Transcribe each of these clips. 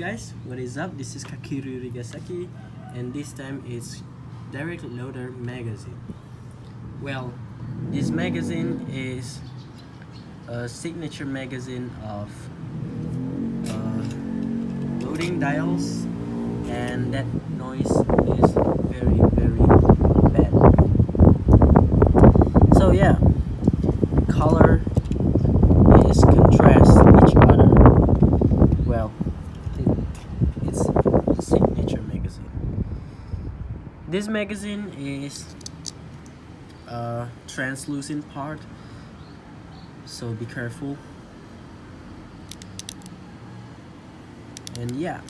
guys, what is up? This is Kakiru Rigasaki, and this time it's Direct Loader magazine. Well, this magazine is a signature magazine of loading dials, and that noise is very bad. So yeah, the color is contrast each other. Well, it's a signature magazine. This magazine is a translucent part, so be careful. And yeah,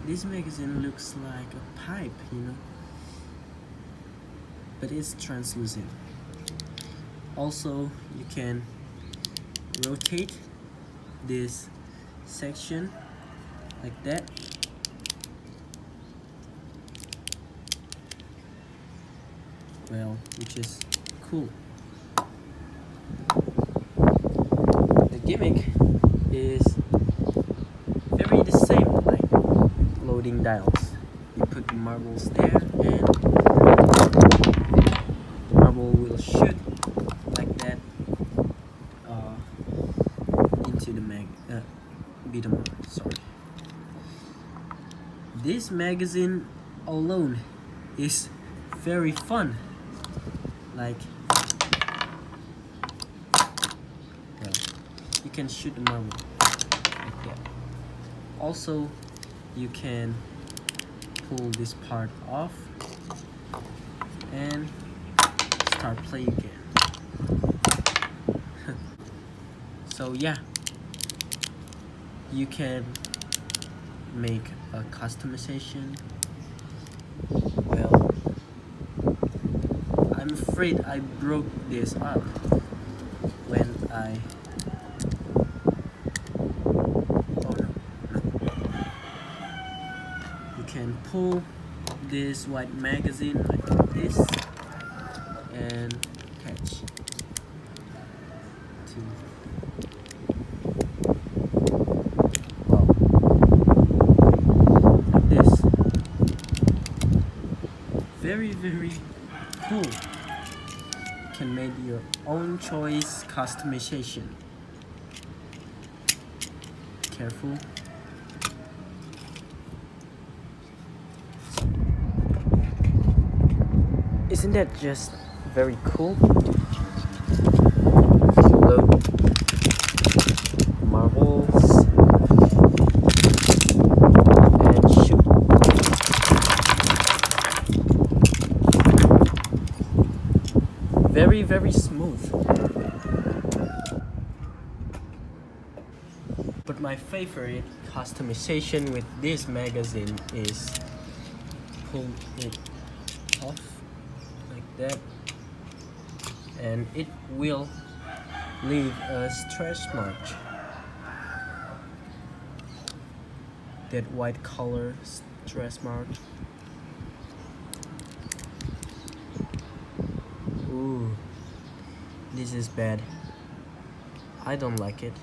this magazine looks like a pipe, but it's translucent. Also, you can rotate this section like that. Well, which is cool. The gimmick is very the same, like loading dials. You put the marbles there, and the marble will shoot like that into the daman. Sorry. This magazine alone is very fun. Like, well, you can shoot the marble like that. Also, you can pull this part off and start playing again. So yeah, you can make a customization. Well, I'm afraid I broke this up when I You can pull this white magazine like this and catch to like this. Very cool. You can make your own choice customization. Careful. Isn't that just very cool? Load marbles and shoot. Very smooth. But my favorite customization with this magazine is pull it off like that, and it will leave a stretch mark. That white color stretch mark. Ooh, this is bad. I don't like it.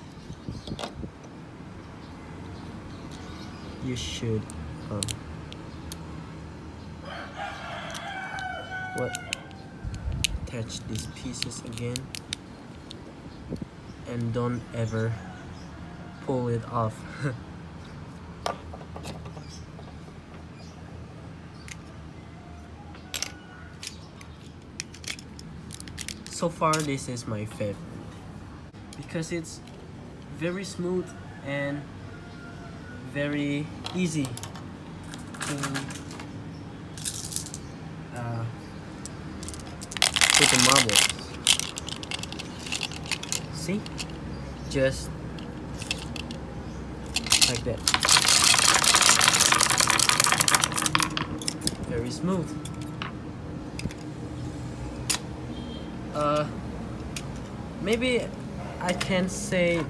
You should attach these pieces again, and don't ever pull it off. So far, this is my favorite because it's very smooth and very easy to put the marbles. See? Just like that. Very smooth. Maybe I can say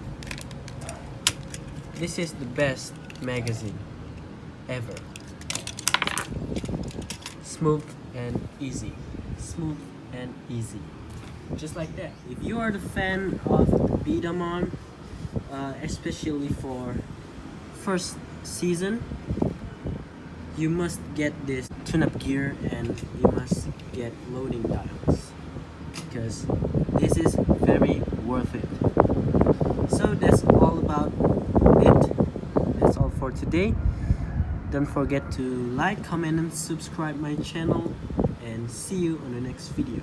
this is the best magazine ever. Smooth and easy. Smooth and easy. Just like that. If you are the fan of daman, especially for first season, you must get this tune-up gear and you must get loading dials because this is very worth it. So that's all about it. That's all for today. Don't forget to like, comment and subscribe my channel, and see you on the next video.